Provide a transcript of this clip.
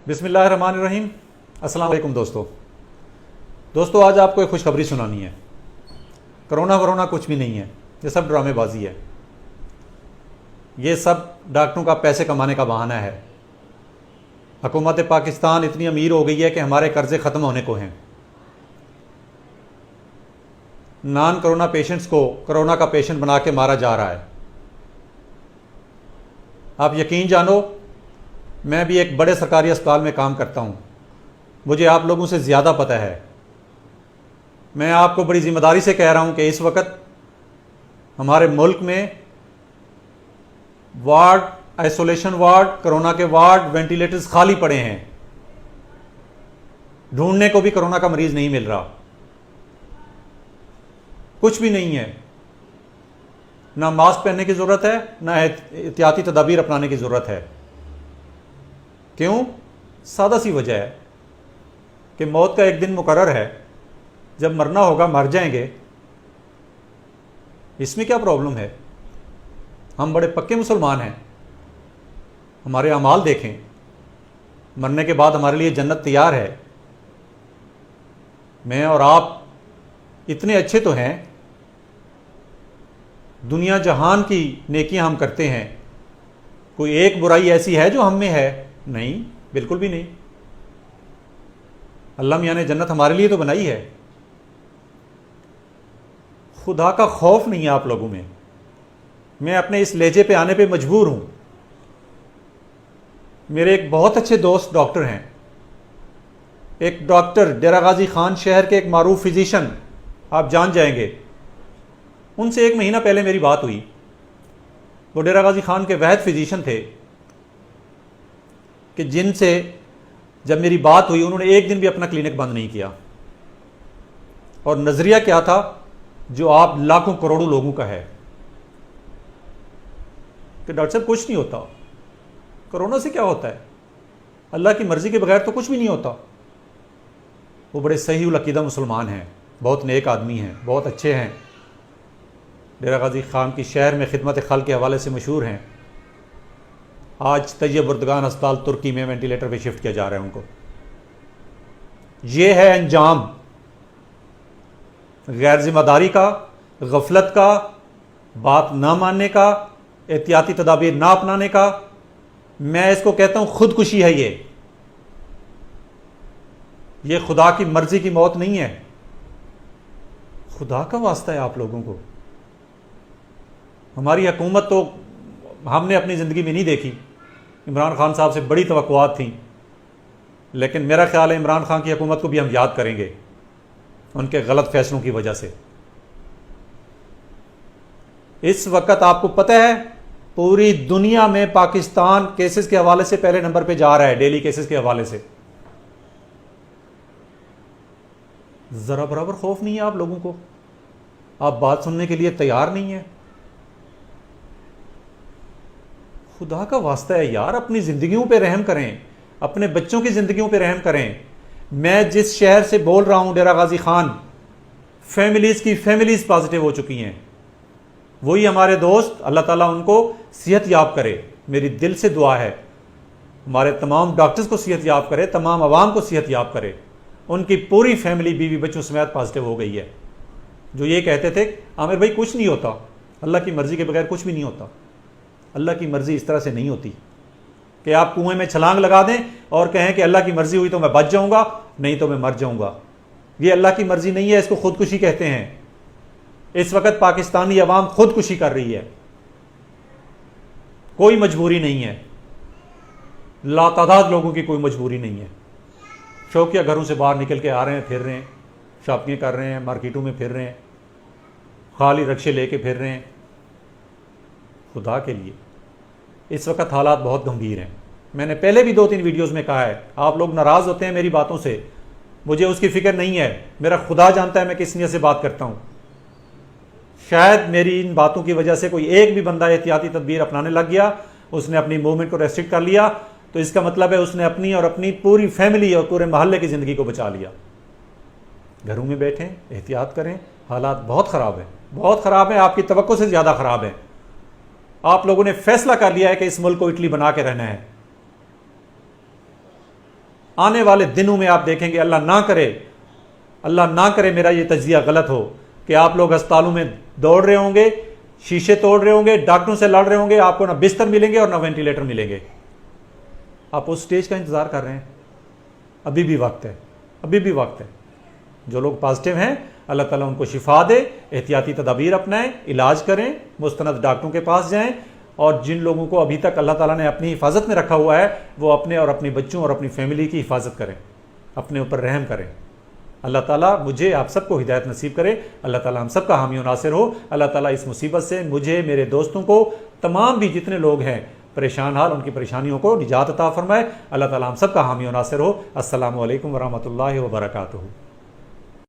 بسم اللہ الرحمن الرحیم۔ السلام علیکم دوستو آج آپ کو ایک خوشخبری سنانی ہے۔ کرونا کچھ بھی نہیں ہے، یہ سب ڈرامے بازی ہے، یہ سب ڈاکٹروں کا پیسے کمانے کا بہانہ ہے۔ حکومت پاکستان اتنی امیر ہو گئی ہے کہ ہمارے قرضے ختم ہونے کو ہیں۔ نان کرونا پیشنٹس کو کرونا کا پیشنٹ بنا کے مارا جا رہا ہے۔ آپ یقین جانو، میں بھی ایک بڑے سرکاری اسپتال میں کام کرتا ہوں، مجھے آپ لوگوں سے زیادہ پتہ ہے۔ میں آپ کو بڑی ذمہ داری سے کہہ رہا ہوں کہ اس وقت ہمارے ملک میں وارڈ، آئسولیشن وارڈ، کرونا کے وارڈ، وینٹیلیٹرز خالی پڑے ہیں۔ ڈھونڈنے کو بھی کرونا کا مریض نہیں مل رہا، کچھ بھی نہیں ہے۔ نہ ماسک پہننے کی ضرورت ہے، نہ احتیاطی تدابیر اپنانے کی ضرورت ہے۔ کیوں؟ سادہ سی وجہ ہے کہ موت کا ایک دن مقرر ہے، جب مرنا ہوگا مر جائیں گے، اس میں کیا پرابلم ہے؟ ہم بڑے پکے مسلمان ہیں، ہمارے اعمال دیکھیں، مرنے کے بعد ہمارے لیے جنت تیار ہے۔ میں اور آپ اتنے اچھے تو ہیں، دنیا جہان کی نیکیاں ہم کرتے ہیں، کوئی ایک برائی ایسی ہے جو ہم میں ہے؟ نہیں، بالکل بھی نہیں۔ اللہ میاں نے جنت ہمارے لیے تو بنائی ہے۔ خدا کا خوف نہیں ہے آپ لوگوں میں۔ میں اپنے اس لہجے پہ آنے پہ مجبور ہوں۔ میرے ایک بہت اچھے دوست ڈاکٹر ہیں، ایک ڈاکٹر ڈیرہ غازی خان شہر کے ایک معروف فزیشین، آپ جان جائیں گے۔ ان سے 1 مہینہ پہلے میری بات ہوئی۔ وہ ڈیرہ غازی خان کے واحد فزیشین تھے کہ جن سے جب میری بات ہوئی انہوں نے ایک دن بھی اپنا کلینک بند نہیں کیا۔ اور نظریہ کیا تھا؟ جو آپ لاکھوں کروڑوں لوگوں کا ہے کہ ڈاکٹر صاحب کچھ نہیں ہوتا، کرونا سے کیا ہوتا ہے، اللہ کی مرضی کے بغیر تو کچھ بھی نہیں ہوتا۔ وہ بڑے صحیح العقیدہ مسلمان ہیں، بہت نیک آدمی ہیں، بہت اچھے ہیں، ڈیرہ غازی خان کی شہر میں خدمت خلق کے حوالے سے مشہور ہیں۔ آج طیب اردگان ہسپتال ترکی میں وینٹیلیٹر پہ شفٹ کیا جا رہا ہے ان کو۔ یہ ہے انجام غیر ذمہ داری کا، غفلت کا، بات نہ ماننے کا، احتیاطی تدابیر نہ اپنانے کا۔ میں اس کو کہتا ہوں خودکشی ہے۔ یہ خدا کی مرضی کی موت نہیں ہے۔ خدا کا واسطہ ہے آپ لوگوں کو۔ ہماری حکومت تو ہم نے اپنی زندگی میں نہیں دیکھی۔ عمران خان صاحب سے بڑی توقعات تھیں، لیکن میرا خیال ہے عمران خان کی حکومت کو بھی ہم یاد کریں گے ان کے غلط فیصلوں کی وجہ سے۔ اس وقت آپ کو پتہ ہے پوری دنیا میں پاکستان کیسز کے حوالے سے پہلے نمبر پہ جا رہا ہے، ڈیلی کیسز کے حوالے سے۔ ذرا برابر خوف نہیں ہے آپ لوگوں کو؟ آپ بات سننے کے لیے تیار نہیں ہیں؟ خدا کا واسطہ ہے یار، اپنی زندگیوں پہ رحم کریں، اپنے بچوں کی زندگیوں پہ رحم کریں۔ میں جس شہر سے بول رہا ہوں ڈیرہ غازی خان، فیملیز پازیٹیو ہو چکی ہیں۔ وہی ہمارے دوست، اللہ تعالیٰ ان کو صحت یاب کرے، میری دل سے دعا ہے۔ ہمارے تمام ڈاکٹرز کو صحت یاب کرے، تمام عوام کو صحت یاب کرے۔ ان کی پوری فیملی بیوی بچوں سمیت پازیٹیو ہو گئی ہے، جو یہ کہتے تھے عامر بھائی کچھ نہیں ہوتا، اللہ کی مرضی کے بغیر کچھ بھی نہیں ہوتا۔ اللہ کی مرضی اس طرح سے نہیں ہوتی کہ آپ کنویں میں چھلانگ لگا دیں اور کہیں کہ اللہ کی مرضی ہوئی تو میں بچ جاؤں گا، نہیں تو میں مر جاؤں گا۔ یہ اللہ کی مرضی نہیں ہے، اس کو خودکشی کہتے ہیں۔ اس وقت پاکستانی عوام خودکشی کر رہی ہے، کوئی مجبوری نہیں ہے، لاتعداد لوگوں کی کوئی مجبوری نہیں ہے۔ شوقیہ گھروں سے باہر نکل کے آ رہے ہیں، پھر رہے ہیں، شاپنگ کر رہے ہیں، مارکیٹوں میں پھر رہے ہیں، خالی رکشے لے کے پھر رہے ہیں۔ خدا کے لیے اس وقت حالات بہت گمبھیر ہیں۔ میں نے پہلے بھی 2-3 ویڈیوز میں کہا ہے، آپ لوگ ناراض ہوتے ہیں میری باتوں سے، مجھے اس کی فکر نہیں ہے۔ میرا خدا جانتا ہے میں کس نیت سے بات کرتا ہوں۔ شاید میری ان باتوں کی وجہ سے کوئی ایک بھی بندہ احتیاطی تدبیر اپنانے لگ گیا، اس نے اپنی موومنٹ کو ریسٹرکٹ کر لیا، تو اس کا مطلب ہے اس نے اپنی اور اپنی پوری فیملی اور پورے محلے کی زندگی کو بچا لیا۔ گھروں میں بیٹھیں، احتیاط کریں، حالات بہت خراب ہیں، بہت خراب ہیں، آپ کی توقع سے زیادہ خراب ہیں۔ آپ لوگوں نے فیصلہ کر لیا ہے کہ اس ملک کو اٹلی بنا کے رہنا ہے۔ آنے والے دنوں میں آپ دیکھیں گے، اللہ نہ کرے میرا یہ تجزیہ غلط ہو، کہ آپ لوگ ہسپتالوں میں دوڑ رہے ہوں گے، شیشے توڑ رہے ہوں گے، ڈاکٹروں سے لڑ رہے ہوں گے، آپ کو نہ بستر ملیں گے اور نہ وینٹیلیٹر ملیں گے۔ آپ اس سٹیج کا انتظار کر رہے ہیں، ابھی بھی وقت ہے، ابھی بھی وقت ہے۔ جو لوگ پازیٹیو ہیں اللہ تعالیٰ ان کو شفا دے، احتیاطی تدابیر اپنائیں، علاج کریں، مستند ڈاکٹروں کے پاس جائیں، اور جن لوگوں کو ابھی تک اللہ تعالیٰ نے اپنی حفاظت میں رکھا ہوا ہے وہ اپنے اور اپنے بچوں اور اپنی فیملی کی حفاظت کریں، اپنے اوپر رحم کریں۔ اللہ تعالیٰ مجھے آپ سب کو ہدایت نصیب کرے، اللہ تعالیٰ ہم سب کا حامی و ناصر ہو۔ اللہ تعالیٰ اس مصیبت سے مجھے، میرے دوستوں کو، تمام بھی جتنے لوگ ہیں پریشان حال، ان کی پریشانیوں کو نجات عطا فرمائے۔ اللہ تعالیٰ ہم سب کا حامی و ناصر ہو۔ السلام علیکم ورحمۃ اللہ وبرکاتہ۔